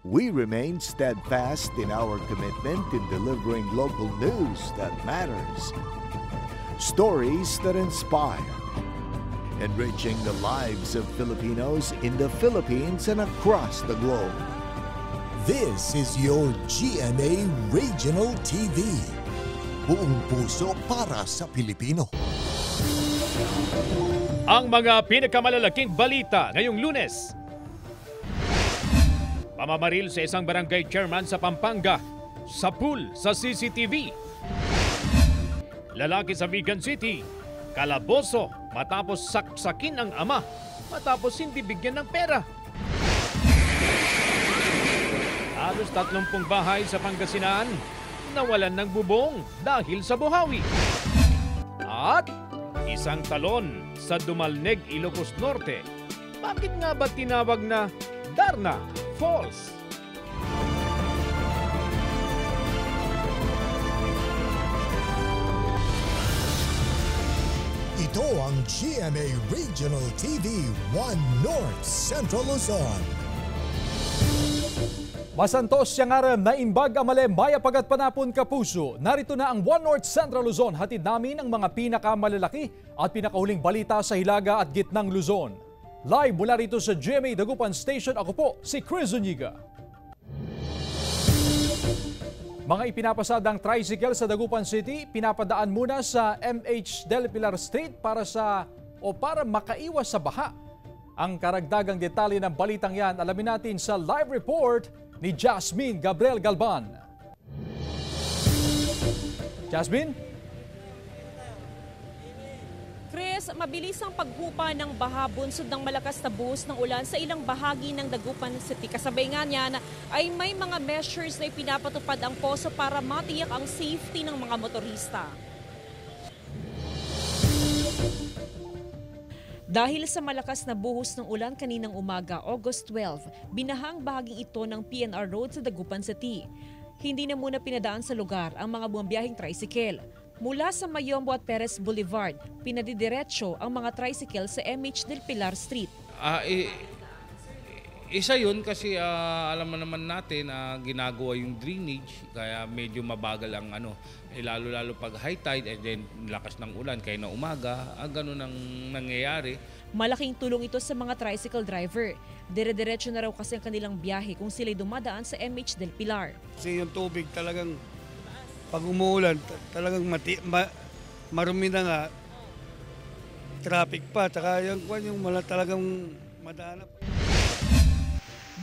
We remain steadfast in our commitment in delivering local news that matters. Stories that inspire. Enriching the lives of Filipinos in the Philippines and across the globe. This is your GMA Regional TV. Buong puso para sa Pilipino. Ang mga pinakamalalaking balita ngayong Lunes. Pamamaril sa isang barangay chairman sa Pampanga. Sapul sa CCTV. Lalaki sa Vigan City. Kalaboso matapos saksakin ang ama matapos hindi bigyan ng pera. Halos 30 bahay sa Pangasinan nawalan ng bubong dahil sa buhawi. At isang talon sa Dumalneg, Ilocos Norte. Bakit nga ba tinawag na Darna Falls? Ito ang GMA Regional TV 1 North Central Luzon. Masantos siyang aram na imbag amale maya pagat panapon kapuso. Narito na ang 1 North Central Luzon. Hatid namin ang mga pinakamalalaki at pinakahuling balita sa Hilaga at Gitnang Luzon. Live mula rito sa GMA Dagupan Station, ako po si Chris Zuniga. Mga ipinapasadang tricycle sa Dagupan City, pinapadaan muna sa MH Del Pilar Street para makaiwas sa baha. Ang karagdagang detalye ng balitang yan, alamin natin sa live report ni Jasmine Gabriel Galban. Jasmine? Chris, mabilis ang paghupa ng baha bunsod ng malakas na buhos ng ulan sa ilang bahagi ng Dagupan City. Kasabay nga niyan ay may mga measures na ipinapatupad ang poso para matiyak ang safety ng mga motorista. Dahil sa malakas na buhos ng ulan kaninang umaga, August 12, binahang bahaging ito ng PNR Road sa Dagupan City. Hindi na muna pinadaan sa lugar ang mga bumabiyaheng tricycle. Mula sa Mayombo at Perez Boulevard, pinadidiretso ang mga tricycle sa MH Del Pilar Street. Isa yun kasi alam mo naman natin ginagawa yung drainage kaya medyo mabagal ang lalo-lalo pag high tide and then lakas ng ulan kaya na umaga, ganun ang nangyayari. Malaking tulong ito sa mga tricycle driver. Dire-diretso na raw kasi ang kanilang biyahe kung sila'y dumadaan sa MH Del Pilar. Kasi yung tubig talagang pag umuulan talagang marumi na nga, traffic pa, tsaka yung talagang madana.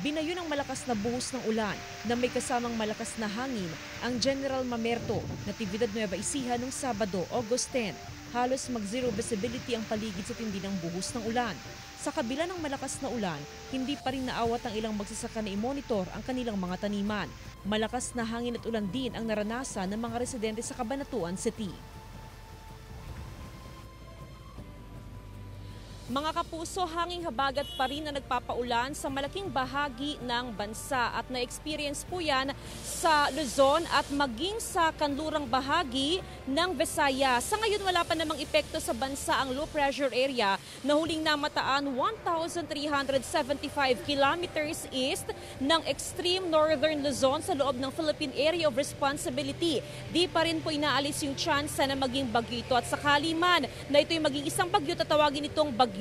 Binayo ng malakas na buhos ng ulan na may kasamang malakas na hangin ang General Mamerto, Natividad Nueva Ecija noong Sabado, August 10. Halos mag-zero visibility ang paligid sa tindi ng buhos ng ulan. Sa kabila ng malakas na ulan, hindi pa rin naawat ang ilang magsasaka na i-monitor ang kanilang mga taniman. Malakas na hangin at ulan din ang naranasan ng mga residente sa Cabanatuan City. Mga kapuso, hanging habagat pa rin na nagpapaulan sa malaking bahagi ng bansa at na-experience po yan sa Luzon at maging sa kanlurang bahagi ng Visayas. Sa ngayon wala pa namang epekto sa bansa ang low pressure area na huling namataan 1,375 kilometers east ng extreme northern Luzon sa loob ng Philippine Area of Responsibility. Di pa rin po inaalis yung chance na maging bagyo ito at sakali man na ito'y maging isang bagyo, tatawagin itong bagyong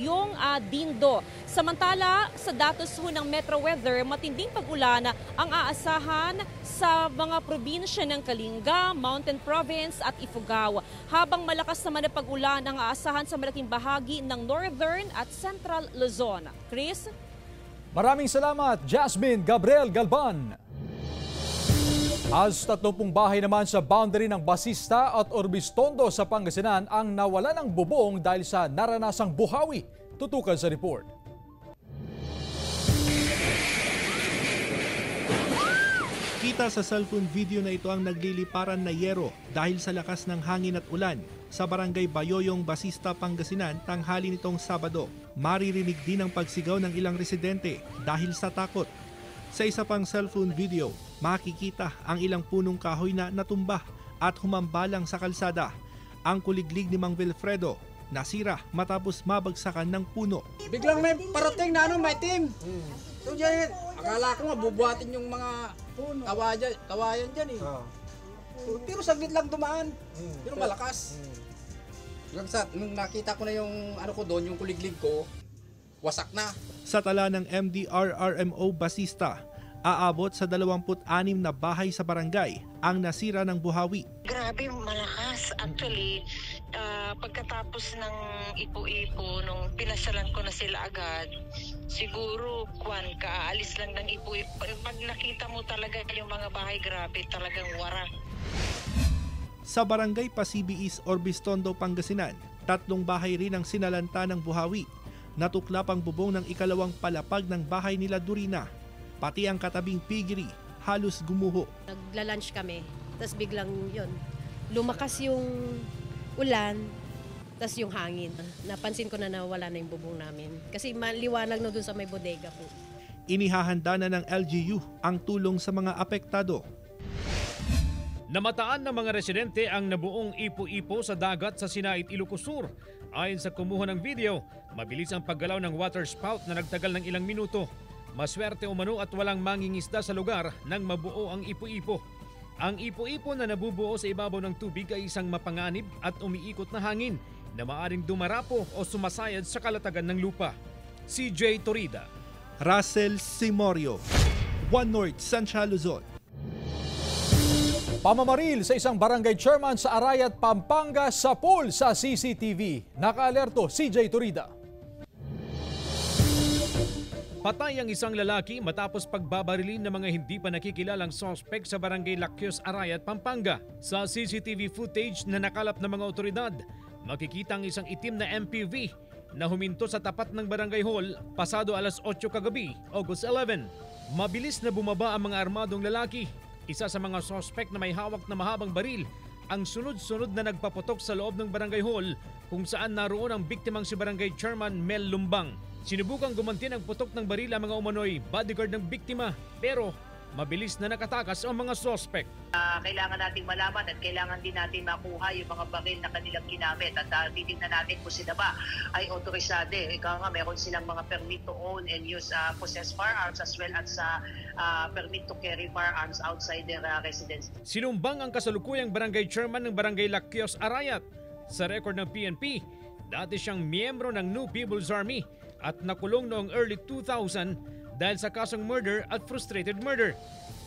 Dindo. Samantala, sa datos ho ng Metro Weather, matinding pag-ulan ang aasahan sa mga probinsya ng Kalinga, Mountain Province at Ifugao. Habang malakas naman na pag-ulan ang aasahan sa malaking bahagi ng Northern at Central Luzon. Chris? Maraming salamat, Jasmine Gabriel Galban. As 30 bahay naman sa boundary ng Basista at Orbistondo sa Pangasinan ang nawala ng bubong dahil sa naranasang buhawi. Tutukan sa report. Kita sa cellphone video na ito ang nagliliparan na yero dahil sa lakas ng hangin at ulan sa barangay Bayoyong, Basista, Pangasinan tanghali nitong Sabado. Maririnig din ang pagsigaw ng ilang residente dahil sa takot. Sa isa pang cellphone video, makikita ang ilang punong kahoy na natumba at humambalang sa kalsada. Ang kuliglig ni Mang Wilfredo nasira matapos mabagsakan ng puno. Biglang may parating na maitim. So dyan, Akala ko nga bubuhatin yung mga kawayan dyan eh. Pero saglit lang dumaan. Pero malakas. Nung nakita ko na yung ano ko doon, yung kuliglig ko, wasak na. Sa tala ng MDRRMO Basista, aabot sa 26 na bahay sa barangay ang nasira ng buhawi. Grabe, malakas. Actually, pagkatapos ng ipo-ipo, nung pinasyalan ko na sila agad, siguro, kaalis lang ng ipo-ipo. Pag nakita mo talaga yung mga bahay, grabe, talagang warak. Sa barangay Pasibi East, Orbistondo, Pangasinan, 3 bahay rin ang sinalanta ng buhawi. Natuklap ang bubong ng ikalawang palapag ng bahay nila Durina. Pati ang katabing piggery, halos gumuho. Nagla-lunch kami, tapos biglang yun, lumakas yung ulan, tapos yung hangin. Napansin ko na nawala na yung bubong namin. Kasi maliwanag na doon sa may bodega ko. Inihahanda na ng LGU ang tulong sa mga apektado. Namataan ng mga residente ang nabuong ipo-ipo sa dagat sa Sinait, Ilocos Sur. Ayon sa kumuha ng video, mabilis ang paggalaw ng water spout na nagtagal ng ilang minuto. Maswerte umano at walang mangingisda sa lugar nang mabuo ang ipo-ipo. Ang ipo-ipo na nabubuo sa ibabaw ng tubig ay isang mapanganib at umiikot na hangin na maaring dumarapo o sumasayad sa kalatagan ng lupa. CJ Torida, Russell Simorio, One North Central Luzon. Pamamaril sa isang barangay chairman sa Arayat, Pampanga sa pool sa CCTV. Nakaalerto, CJ Torida. Patay ang isang lalaki matapos pagbabarilin ng mga hindi pa nakikilalang suspect sa barangay Lakyos, Arayat, Pampanga. Sa CCTV footage na nakalap ng mga otoridad, makikita ang isang itim na MPV na huminto sa tapat ng barangay hall pasado alas 8 kagabi, August 11. Mabilis na bumaba ang mga armadong lalaki. Isa sa mga suspect na may hawak na mahabang baril ang sunod-sunod na nagpaputok sa loob ng barangay hall kung saan naroon ang biktimang si barangay chairman Mel Lumbang. Sinubukang gumanti ng putok ng baril ang mga umano'y bodyguard ng biktima pero mabilis na nakatakas ang mga suspect. Kailangan nating malaman at kailangan din natin makuha yung mga baril na kanilang ginamit at titignan natin kung sila ba ay otorisado. Ikaw nga, meron silang mga permit to own and use possess firearms as well as permit to carry firearms outside their residence. Sinumbang ang kasalukuyang barangay chairman ng barangay Lakyos, Arayat. Sa record ng PNP, dati siyang miyembro ng New People's Army at nakulong noong early 2000 dahil sa kasong murder at frustrated murder.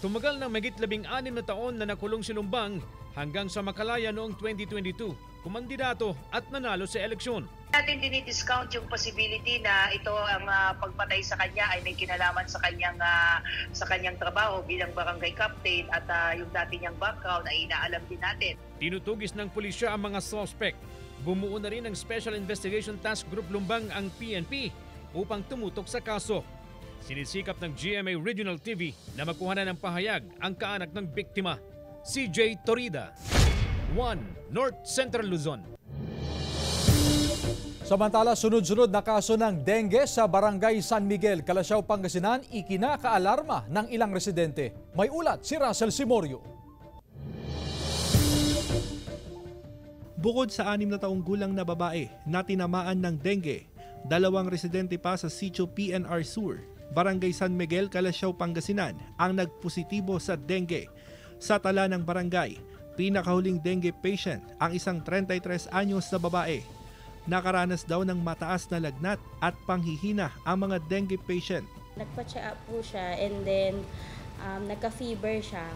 Tumagal ng mahigit 16 na taon na nakulong si Lumbang hanggang sa makalaya noong 2022, kumandidato at nanalo sa eleksyon. Natin dinidiscount yung possibility na ito ang pagpatay sa kanya ay may kinalaman sa kanyang trabaho bilang barangay captain at yung dati niyang background ay inaalam din natin. Tinutugis ng pulisya ang mga suspect. Bumuo na rin ng Special Investigation Task Group Lumbang ang PNP upang tumutok sa kaso. Sinisikap ng GMA Regional TV na makuha na ng pahayag ang kaanak ng biktima. CJ Torida, One North Central Luzon. Samantala, sunod-sunod na kaso ng dengue sa Barangay San Miguel, Calasiao, Pangasinan, ikinakaalarma ng ilang residente. May ulat si Russell Simorio. Bukod sa 6 na taong gulang na babae na tinamaan ng dengue, 2 residente pa sa Sitio PNR Sur, Barangay San Miguel, Calasiao, Pangasinan ang nagpositibo sa dengue. Sa tala ng barangay, pinakahuling dengue patient ang isang 33 anyos na babae. Nakaranas daw ng mataas na lagnat at panghihina ang mga dengue patient. Nagpa-check up po siya and then nagka-fever siya.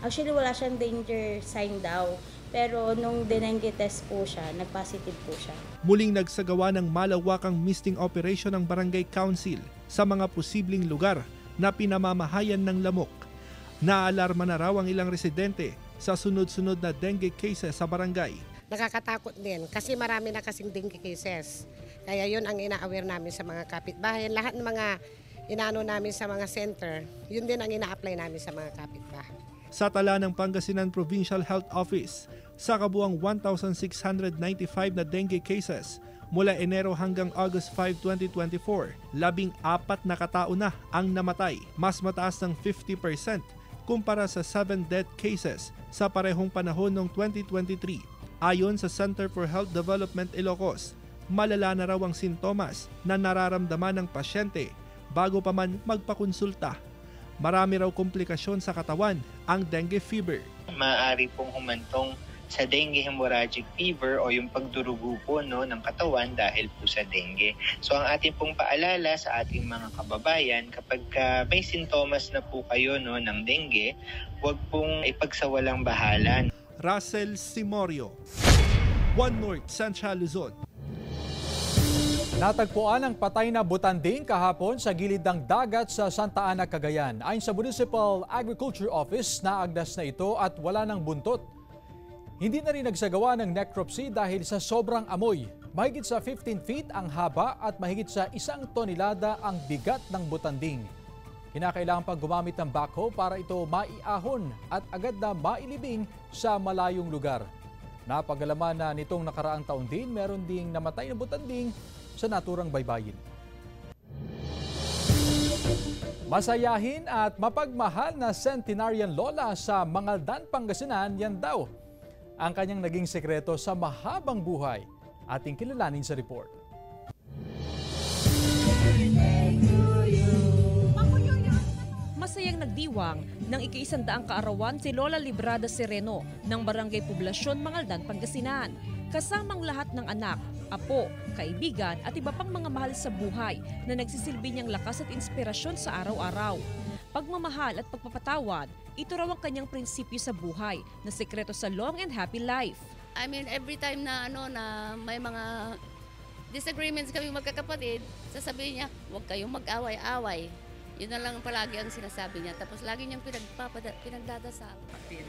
Actually wala siyang danger sign daw. Pero nung dengue test po siya, nag-positive po siya. Muling nagsagawa ng malawakang misting operation ng Barangay Council sa mga posibleng lugar na pinamamahayan ng lamok. Naalarma na raw ang ilang residente sa sunod-sunod na dengue cases sa barangay. Nakakatakot din kasi marami na kasing dengue cases. Kaya yun ang ina-aware namin sa mga kapitbahay. Lahat ng mga inaano namin sa mga center, yun din ang ina-apply namin sa mga kapitbahay. Sa tala ng Pangasinan Provincial Health Office, sa kabuang 1,695 na dengue cases mula Enero hanggang August 5, 2024, 14 na katao na ang namatay, mas mataas ng 50% kumpara sa 7 death cases sa parehong panahon noong 2023. Ayon sa Center for Health Development Ilocos, malala na raw ang sintomas na nararamdaman ng pasyente bago pa man magpakonsulta. Marami raw komplikasyon sa katawan ang dengue fever. Maaari pong humantong sa dengue hemorrhagic fever o yung pagdurugo po ng katawan dahil po sa dengue. So ang ating pong paalala sa ating mga kababayan, kapag may sintomas na po kayo ng dengue, huwag pong ipagsawalang bahala. Russell Simorio, One North Central Luzon. Natagpuan ang patay na butanding kahapon sa gilid ng dagat sa Santa Ana, Cagayan. Ayon sa Municipal Agriculture Office, naagdas na ito at wala ng buntot. Hindi na rin nagsagawa ng necropsy dahil sa sobrang amoy. Mahigit sa 15 feet ang haba at mahigit sa 1 tonelada ang bigat ng butanding. Kinakailangan pang gumamit ng backhoe para ito maiahon at agad na mailibing sa malayong lugar. Napagalaman na nitong nakaraang taon din, meron ding namatay na butanding sa naturang baybayin. Masayahin at mapagmahal na centenarian lola sa Mangaldan, Pangasinan, yan daw ang kanyang naging sekreto sa mahabang buhay. Ating kilalanin sa report. Masayang nagdiwang ng ika-100 kaarawan si Lola Librada Sereno ng Barangay Poblasyon, Mangaldan, Pangasinan. Kasamang lahat ng anak, apo, kaibigan at iba pang mga mahal sa buhay na nagsisilbi niyang lakas at inspirasyon sa araw-araw. Pagmamahal at pagpapatawad, ito raw ang kanyang prinsipyo sa buhay na sekreto sa long and happy life. I mean, every time na na may mga disagreements kami magkakapatid, sasabihin niya, huwag kayong mag-away-away. Yun na lang palagi ang sinasabi niya. Tapos lagi niyang pinagdadasal.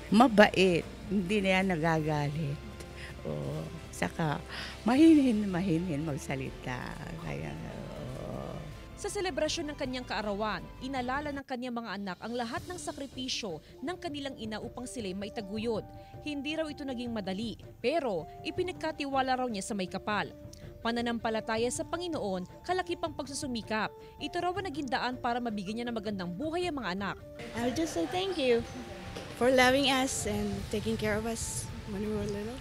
Mabait, hindi na yan nagagalit. Saka mahinhin magsalita. Kaya, Sa selebrasyon ng kanyang kaarawan, inalala ng kanyang mga anak ang lahat ng sakripisyo ng kanilang ina upang sila'y maitaguyod. Hindi raw ito naging madali, pero ipinagkatiwala raw niya sa may kapal. Pananampalataya sa Panginoon, kalakipang pagsusumikap. Ito raw ang naging daan para mabigyan niya ng magandang buhay ang mga anak. I'll just say thank you for loving us and taking care of us when we were little.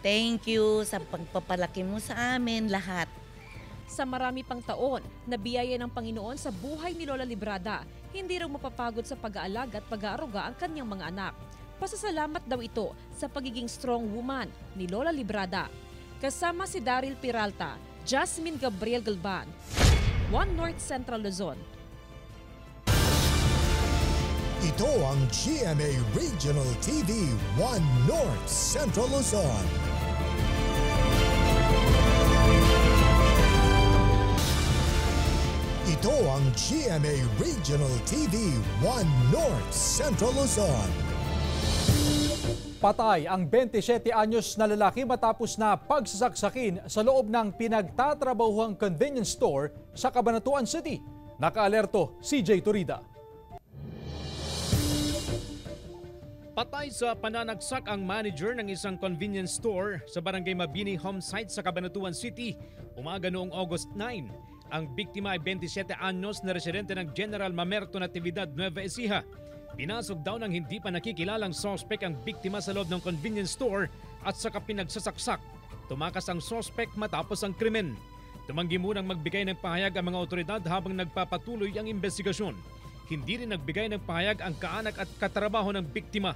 Thank you sa pagpapalaki mo sa amin lahat. Sa marami pang taon, nabiyaya ng Panginoon sa buhay ni Lola Librada, hindi raw mapapagod sa pag-aalaga at pag-aaruga ang kanyang mga anak. Pasasalamat daw ito sa pagiging strong woman ni Lola Librada. Kasama si Daryl Peralta, Jasmine Gabriel Galban, One North Central Luzon. Ito ang GMA Regional TV 1 North Central Luzon. Ito ang GMA Regional TV 1 North Central Luzon. Patay ang 27 anyos na lalaki matapos na pagsasaksakin sa loob ng pinagtatrabahuhang convenience store sa Cabanatuan City. Nakaalerto, CJ Turida. Patay sa pananagsak ang manager ng isang convenience store sa Barangay Mabini Home Site sa Cabanatuan City. Umaga noong August 9. Ang biktima ay 27 anyos na residente ng General Mamerto Natividad, Nueva Ecija. Pinasok daw ng hindi pa nakikilalang sospek ang biktima sa loob ng convenience store at saka pinagsasaksak. Tumakas ang sospek matapos ang krimen. Tumanggi munang magbigay ng pahayag ang mga otoridad habang nagpapatuloy ang investigasyon. Hindi rin nagbigay ng pahayag ang kaanak at katrabaho ng biktima.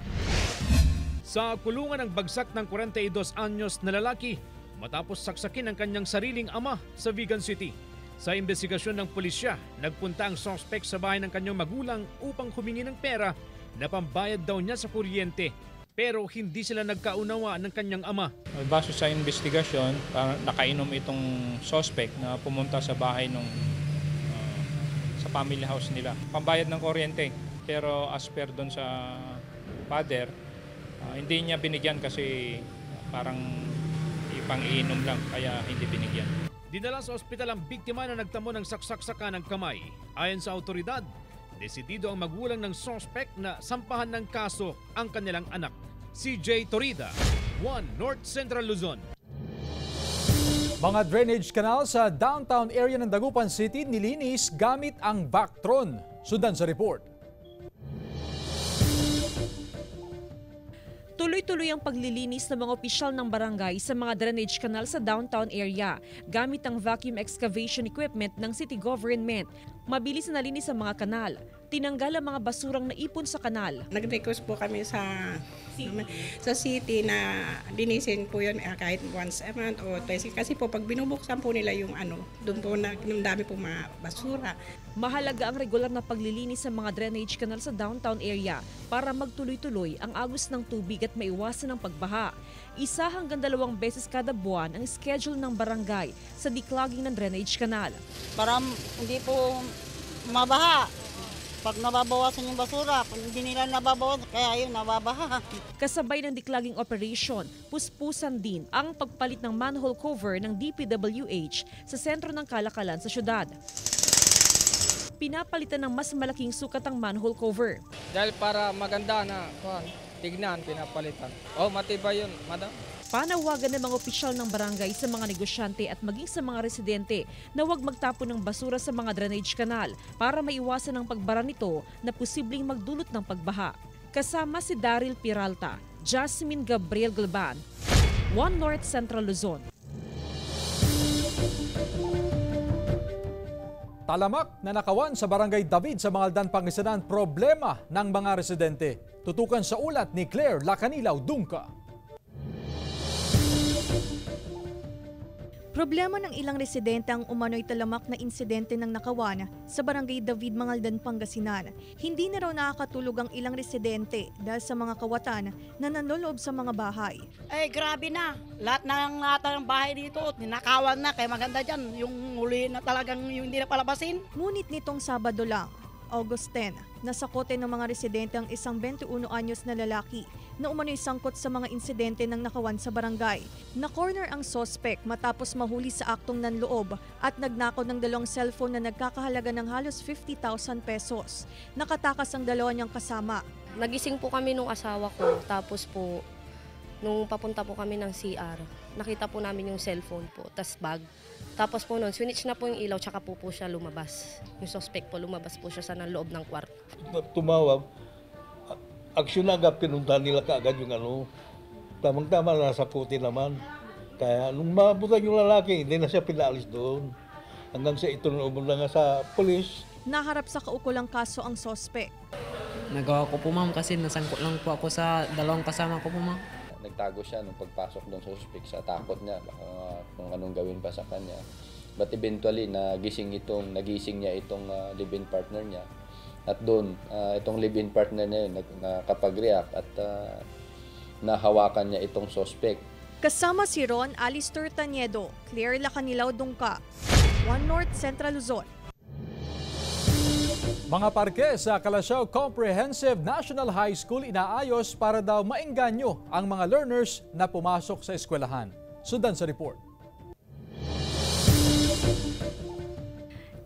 Sa kulungan ng bagsak ng 42 anyos na lalaki matapos saksakin ang kanyang sariling ama sa Vigan City. Sa investigasyon ng pulisya, nagpunta ang sospek sa bahay ng kanyang magulang upang humingi ng pera na pambayad daw niya sa kuryente. Pero hindi sila nagkaunawa ng kanyang ama. Base sa investigasyon, nakainom itong sospek na pumunta sa bahay sa family house nila. Pambayad ng kuryente. Pero as per doon sa father, hindi niya binigyan kasi parang ipang-iinom lang kaya hindi binigyan. Dinala sa ospital ang biktima na nagtamo ng saksak-saka ng kamay. Ayon sa autoridad, desidido ang magulang ng sospek na sampahan ng kaso ang kanilang anak. CJ Torida, One North Central Luzon. Mga drainage canal sa downtown area ng Dagupan City nilinis gamit ang Vactron. Sundan sa report. Tuloy-tuloy ang paglilinis ng mga opisyal ng barangay sa mga drainage canal sa downtown area gamit ang vacuum excavation equipment ng city government. Mabilis na nalinis ang mga kanal. Tinanggal ang mga basurang naipon sa kanal. Nag-request po kami sa city na linisin po yun kahit once a month o twice. Kasi po pag binubuksan po nila yung doon po yung dami po mga basura. Mahalaga ang regular na paglilinis sa mga drainage canal sa downtown area para magtuloy-tuloy ang agos ng tubig at maiwasan ang pagbaha. 1 hanggang 2 beses kada buwan ang schedule ng barangay sa declogging ng drainage canal. Para hindi po mabaha. Pag nababawasan yung basura, kung hindi nila nababawasan, kaya yun, nababaha. Kasabay ng declogging operation, puspusan din ang pagpalit ng manhole cover ng DPWH sa sentro ng kalakalan sa syudad. Pinapalitan ng mas malaking sukat ang manhole cover. Dahil para maganda na tignan, pinapalitan. Oh, matibay yun, madam. Panawagan ng mga opisyal ng barangay sa mga negosyante at maging sa mga residente na huwag magtapon ng basura sa mga drainage canal para maiwasan ang pagbara nito na posibleng magdulot ng pagbaha. Kasama si Daryl Peralta, Jasmine Gabriel Galban, One North Central Luzon. Talamak na nakawan sa Barangay David sa Mangaldan, Pangasinan problema ng mga residente. Tutukan sa ulat ni Claire Lacanilaw Dungka. Problema ng ilang residente ang umano'y talamak na insidente ng nakawan sa Barangay David, Mangaldan, Pangasinan. Hindi na raw nakakatulog ang ilang residente dahil sa mga kawatan na nanloloob sa mga bahay. Ay, grabe na. Lahat ng bahay dito, ninakawan na. Kaya maganda dyan, yung huli na talagang yung hindi na palabasin. Ngunit nitong Sabado lang, August 10, nasakote ng mga residente ang isang 21 anyos na lalaki na umano'y sangkot sa mga insidente ng nakawan sa barangay. Na-corner ang suspect matapos mahuli sa aktong nanloob at nagnakaw ng 2 cellphone na nagkakahalaga ng halos 50,000 pesos. Nakatakas ang 2 niyang kasama. Nagising po kami nung asawa ko, tapos po nung papunta po kami ng CR, nakita po namin yung cellphone po, tas bag. Tapos po noon, switch na po yung ilaw, tsaka po siya lumabas. Yung suspect po, lumabas po siya sa loob ng kwarto. Tumawag, aksyon agad, pinuntahan nila kaagad yung tamang-tama na sakutin naman. Kaya nung mabutan yung lalaki, hindi na siya pinaalis doon. Hanggang sa ito na nga sa polis. Naharap sa kaukulang kaso ang suspect. Nagawa ko po ma'am kasi nasangkot lang po ako sa 2 kasama ko po ma'am. Nagtago siya nung pagpasok doon sa suspect sa takot niya, baka kung anong gawin pa sa kanya. But eventually, nagising niya itong live-in partner niya. At doon, itong live-in partner niya nakapag-react at nahawakan niya itong suspect. Kasama si Ron Alistair Taniedo, Claire Lacanilaw Dungka, One North Central Luzon. Mga parke sa Calasiao Comprehensive National High School inaayos para daw maengganyo ang mga learners na pumasok sa eskwelahan. Sundan sa report.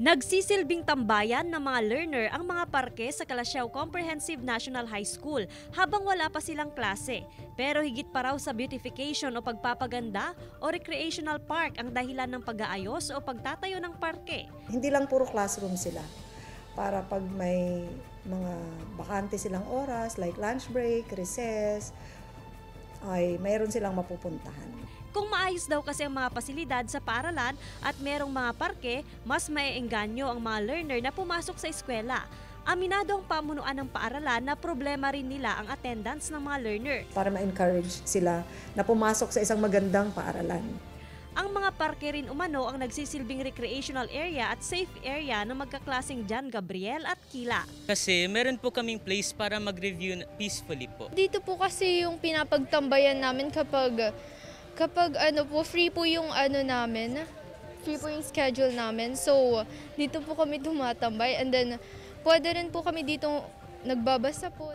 Nagsisilbing tambayan ng mga learner ang mga parke sa Calasiao Comprehensive National High School habang wala pa silang klase. Pero higit pa raw sa beautification o pagpapaganda o recreational park ang dahilan ng pag-aayos o pagtatayo ng parke. Hindi lang puro classroom sila. Para pag may mga bakante silang oras like lunch break, recess, ay mayroon silang mapupuntahan. Kung maayos daw kasi ang mga pasilidad sa paaralan at merong mga parke, mas maiengganyo ang mga learner na pumasok sa eskwela. Aminado ang pamunuan ng paaralan na problema rin nila ang attendance ng mga learner. Para ma-encourage sila na pumasok sa isang magandang paaralan. Ang mga parke rin umano ang nagsisilbing recreational area at safe area ng magkaklaseng John Gabriel at Kila. Kasi meron po kaming place para mag-review peacefully po. Dito po kasi yung pinapagtambayan namin kapag free po yung namin, free po yung schedule namin. So dito po kami tumatambay and then pwede rin po kami dito nagbabasa po.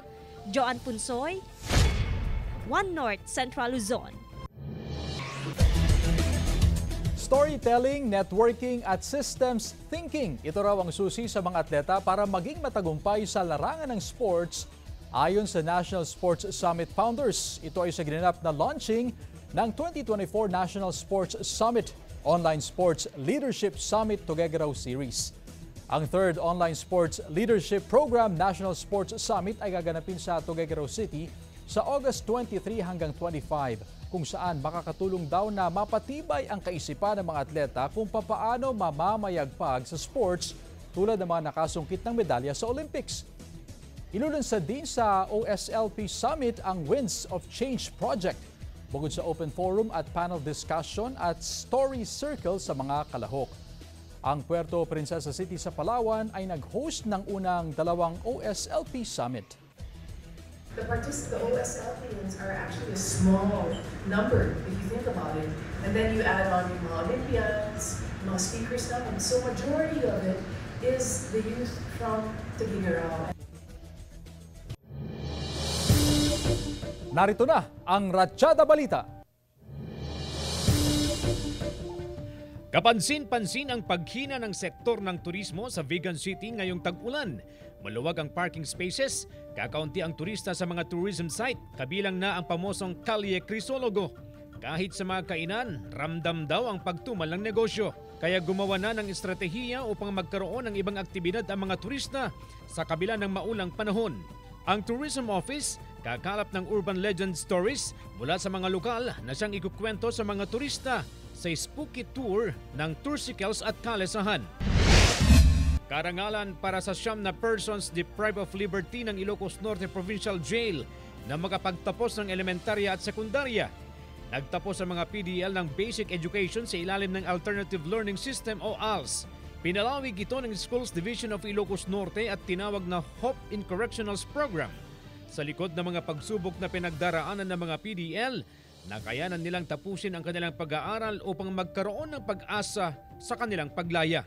Joan Punsoy, One North Central Luzon. Storytelling, networking at systems thinking. Ito raw ang susi sa mga atleta para maging matagumpay sa larangan ng sports ayon sa National Sports Summit founders. Ito ay sa ginanap na launching ng 2024 National Sports Summit, Online Sports Leadership Summit Tuguegarao Series. Ang third Online Sports Leadership Program National Sports Summit ay gaganapin sa Tuguegarao City sa August 23 hanggang 25 kung saan makakatulong daw na mapatibay ang kaisipan ng mga atleta kung papaano mamamayagpag sa sports tulad ng mga nakasungkit ng medalya sa Olympics. Ilulunsad din sa OSLP Summit ang Winds of Change Project, bukod sa open forum at panel discussion at story circle sa mga kalahok. Ang Puerto Princesa City sa Palawan ay nag-host ng unang dalawang OSLP Summit. The OSLPians are actually a small number if you think about it. And then you add on yung mga Olympians, mga speakers naman. So majority of it is the youth from Tuguegarao. Narito na ang Ratsyada Balita. Kapansin-pansin ang paghina ng sektor ng turismo sa Vigan City ngayong tag-ulan. Maluwag ang parking spaces, kakaunti ang turista sa mga tourism site, kabilang na ang pamosong Calle Crisologo. Kahit sa mga kainan, ramdam daw ang pagtumal ng negosyo. Kaya gumawa na ng estratehiya upang magkaroon ng ibang aktibidad ang mga turista sa kabila ng maulang panahon. Ang Tourism Office kakalap ng urban legend stories mula sa mga lokal na siyang ikukwento sa mga turista sa spooky tour ng Turcicles at Kalesahan. Karangalan para sa 9 na persons deprived of liberty ng Ilocos Norte Provincial Jail na makapagtapos ng elementarya at sekundarya. Nagtapos ang mga PDL ng basic education sa ilalim ng Alternative Learning System o ALS. Pinalawig ito ng Schools Division of Ilocos Norte at tinawag na Hope in Correctionals Program. Sa likod ng mga pagsubok na pinagdaraanan ng mga PDL, nakayanan nilang tapusin ang kanilang pag-aaral upang magkaroon ng pag-asa sa kanilang paglaya.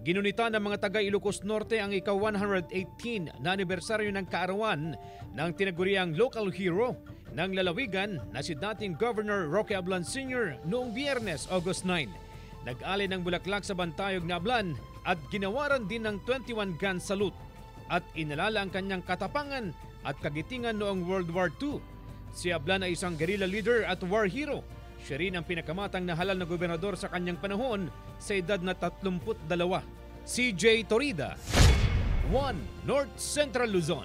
Ginunita ng mga taga Ilocos Norte ang ika-118 na anibersaryo ng kaarawan ng tinaguriang local hero ng lalawigan na si dating Governor Roque Ablan Sr. noong Biyernes, August 9. Nag-alay ng bulaklak sa bantayog na Ablan at ginawaran din ng 21 gun salute at inalala ang kanyang katapangan at kagitingan noong World War II. Si Ablan ay isang guerrilla leader at war hero. Siya rin ang pinakamatang na halal na gobernador sa kanyang panahon sa edad na 32. CJ Torida, 1 North Central Luzon.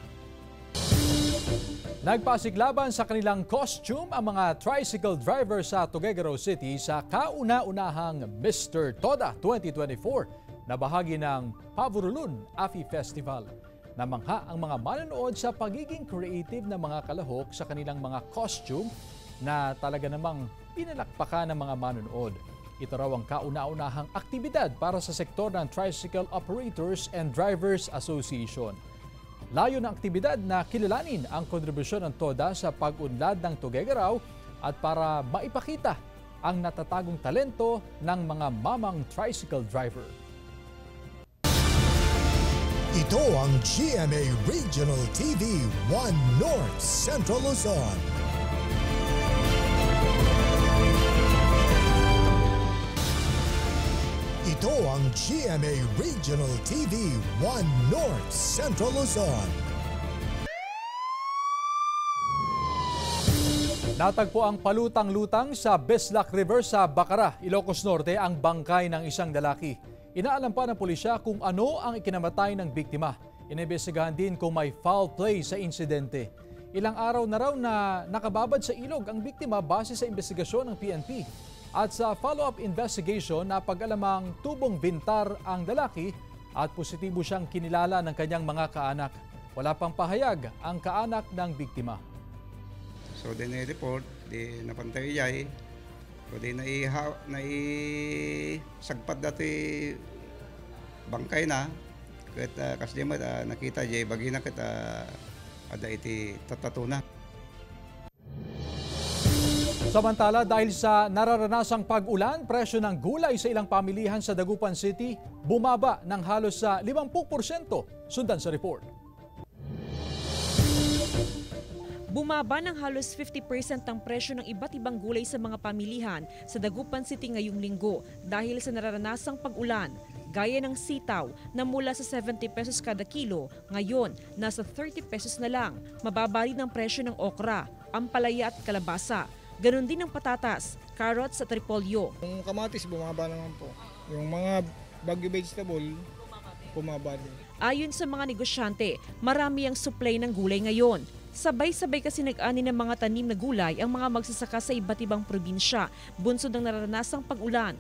Nagpasiglaban sa kanilang costume ang mga tricycle driver sa Tuguegarao City sa kauna-unahang Mr. Toda 2024 na bahagi ng Pavorulun Afi Festival. Namangha ang mga manonood sa pagiging creative ng mga kalahok sa kanilang mga costume na talaga namang pinalakpakan ng mga manonood. Ito raw ang kauna-unahang aktibidad para sa sektor ng Tricycle Operators and Drivers Association. Layo ng aktibidad na kilalanin ang kontribusyon ng TODA sa pag-unlad ng Tuguegarao at para maipakita ang natatagong talento ng mga mamang tricycle driver. Ito ang GMA Regional TV 1 North Central Luzon. Ito ang GMA Regional TV 1 North Central Luzon. Natagpo ang palutang-lutang sa Bislac River sa Bacara, Ilocos Norte ang bangkay ng isang lalaki. Inaalam pa ng pulisya kung ano ang ikinamatay ng biktima. Inimbestigahan din kung may foul play sa insidente. Ilang araw na raw na nakababad sa ilog ang biktima base sa investigasyon ng PNP. At sa follow-up investigation, napag-alamang tubong bintar ang lalaki at positibo siyang kinilala ng kanyang mga kaanak. Wala pang pahayag ang kaanak ng biktima. So, din report, di napantay jay. So, di naisagpat dati bangkay na. Kat kasi di nakita jay, bagi na kita ada iti tatatuna. Samantala, dahil sa nararanasang pag-ulan, presyo ng gulay sa ilang pamilihan sa Dagupan City bumaba ng halos sa 50%. Sundan sa report. Bumaba ng halos 50% ang presyo ng iba't ibang gulay sa mga pamilihan sa Dagupan City ngayong linggo dahil sa nararanasang pag-ulan. Gaya ng sitaw na mula sa 70 pesos kada kilo, ngayon nasa 30 pesos na lang. Mababa rin ang presyo ng okra, ampalaya at kalabasa. Ganon din ang patatas, carrots at repolyo. Yung kamatis bumaba naman po. Yung mga bagyo vegetable bumaba din. Ayon sa mga negosyante, marami ang supply ng gulay ngayon. Sabay-sabay kasi nag-ani ng mga tanim na gulay ang mga magsasaka sa iba't ibang probinsya, bunsod ng naranasang pag-ulan.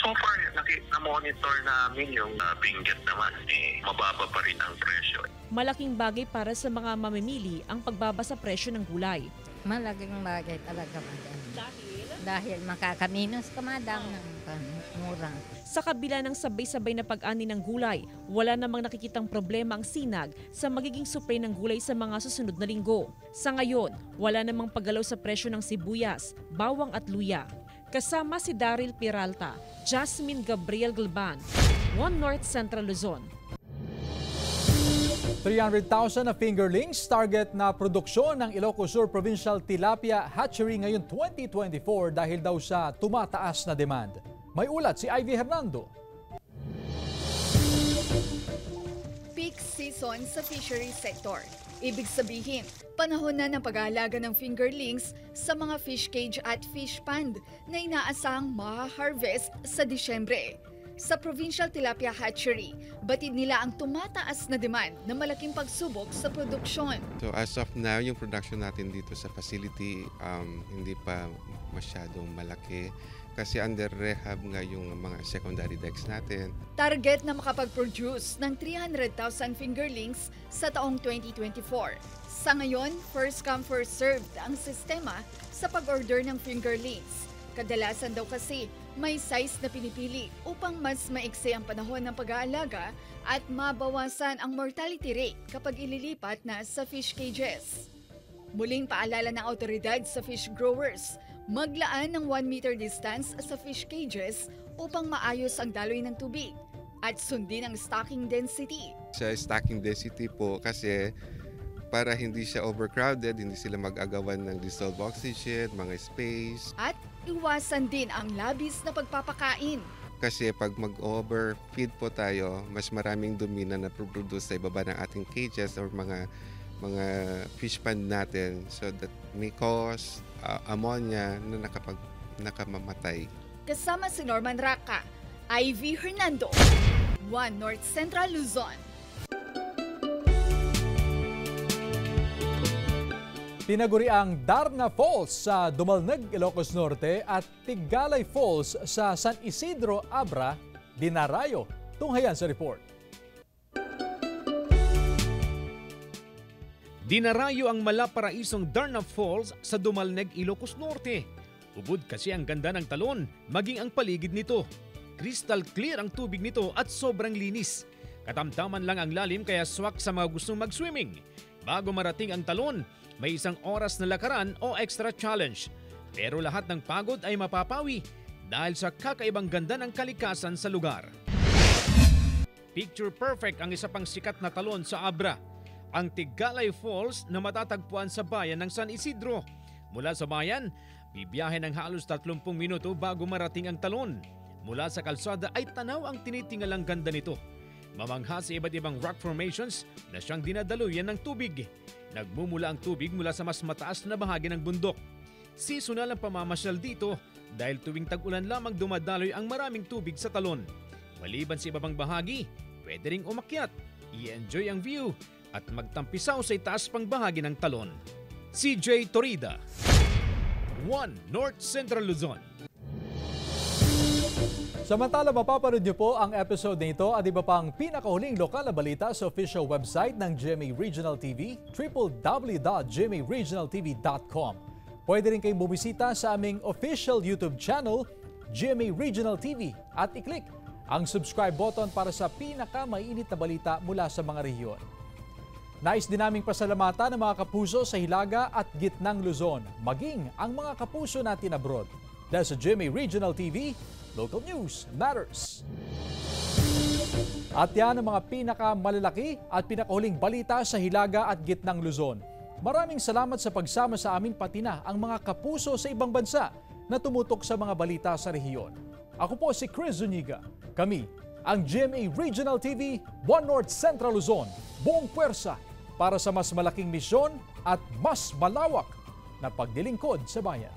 So far, na-monitor namin yung binggit naman, mababa pa rin ang presyo. Malaking bagay para sa mga mamimili ang pagbaba sa presyo ng gulay. Malaking bagay talaga, madam. Dahil makakaminos ka, madam, ng mura. Sa kabila ng sabay-sabay na pag-ani ng gulay, wala namang nakikitang problema ang sinag sa magiging supply ng gulay sa mga susunod na linggo. Sa ngayon, wala namang paggalaw sa presyo ng sibuyas, bawang at luya. Kasama si Daryl Peralta, Jasmine Gabriel Galban, One North Central Luzon. 300,000 na fingerlings target na produksyon ng Ilocos Sur Provincial Tilapia Hatchery ngayon 2024 dahil daw sa tumataas na demand. May ulat si Ivy Hernando. Peak season sa fishery sector. Ibig sabihin, panahon na ng pag-aalaga ng fingerlings sa mga fish cage at fish pond na inaasahang ma-harvest sa Disyembre. Sa Provincial Tilapia Hatchery, batid nila ang tumataas na demand na malaking pagsubok sa produksyon. So as of now, yung production natin dito sa facility hindi pa masyadong malaki kasi under rehab nga yung mga secondary decks natin. Target na makapag-produce ng 300,000 fingerlings sa taong 2024. Sa ngayon, first come first served ang sistema sa pag-order ng fingerlings. Kadalasan daw kasi may size na pinipili upang mas maiksi ang panahon ng pag-aalaga at mabawasan ang mortality rate kapag ililipat na sa fish cages. Muling paalala ng autoridad sa fish growers, maglaan ng 1 meter distance sa fish cages upang maayos ang daloy ng tubig at sundin ang stocking density. Sa stocking density po kasi para hindi siya overcrowded, hindi sila mag-agawan ng dissolved oxygen, mga space. At iwasan din ang labis na pagpapakain. Kasi pag mag-overfeed po tayo, mas maraming dumi na naproduce sa ibaba ng ating cages or mga fish pond natin, so that may cause ammonia na nakamamatay. Kasama si Norman Raca, Ivy Hernando, One North Central Luzon. Tinaguri ang Darna Falls sa Dumalneg, Ilocos Norte at Tigalay Falls sa San Isidro, Abra, dinarayo. Tunghayan sa report. Dinarayo ang malaparaisong Darna Falls sa Dumalneg, Ilocos Norte. Ubod kasi ang ganda ng talon, maging ang paligid nito. Crystal clear ang tubig nito at sobrang linis. Katamtaman lang ang lalim kaya swak sa mga gustong mag-swimming. Bago marating ang talon, may 1 oras na lakaran o extra challenge. Pero lahat ng pagod ay mapapawi dahil sa kakaibang ganda ng kalikasan sa lugar. Picture perfect ang isa pang sikat na talon sa Abra, ang Tigalay Falls na matatagpuan sa bayan ng San Isidro. Mula sa bayan, bibiyahe ng halos 30 minuto bago marating ang talon. Mula sa kalsada ay tanaw ang tinitingalang ganda nito. Mamangha sa iba't ibang rock formations na siyang dinadaluyan ng tubig. Nagmumula ang tubig mula sa mas mataas na bahagi ng bundok. Seasonal ang pamamasyal dito dahil tuwing tag-ulan lamang dumadaloy ang maraming tubig sa talon. Maliban sa ibabang bahagi, pwede ring umakyat, i-enjoy ang view at magtampisaw sa itaas pang bahagi ng talon. CJ Torida, One North Central Luzon. Samantala, mapapanood niyo po ang episode nito at iba pang pinakahuling lokal na balita sa official website ng GMA Regional TV, www.gmaregionaltv.com. Pwede rin kayong bumisita sa aming official YouTube channel, GMA Regional TV, at i-click ang subscribe button para sa pinakamainit na balita mula sa mga rehiyon. Nais din naming pasalamatan ng mga kapuso sa Hilaga at Gitnang Luzon, maging ang mga kapuso natin abroad. Dahil sa GMA Regional TV, local news matters. At yan ang mga pinakamalalaki at pinakahuling balita sa Hilaga at Gitnang Luzon. Maraming salamat sa pagsama sa amin pati na ang mga kapuso sa ibang bansa na tumutok sa mga balita sa rehiyon. Ako po si Chris Zuniga. Kami ang GMA Regional TV, One North Central Luzon. Buong puwersa para sa mas malaking misyon at mas malawak na paglilingkod sa bayan.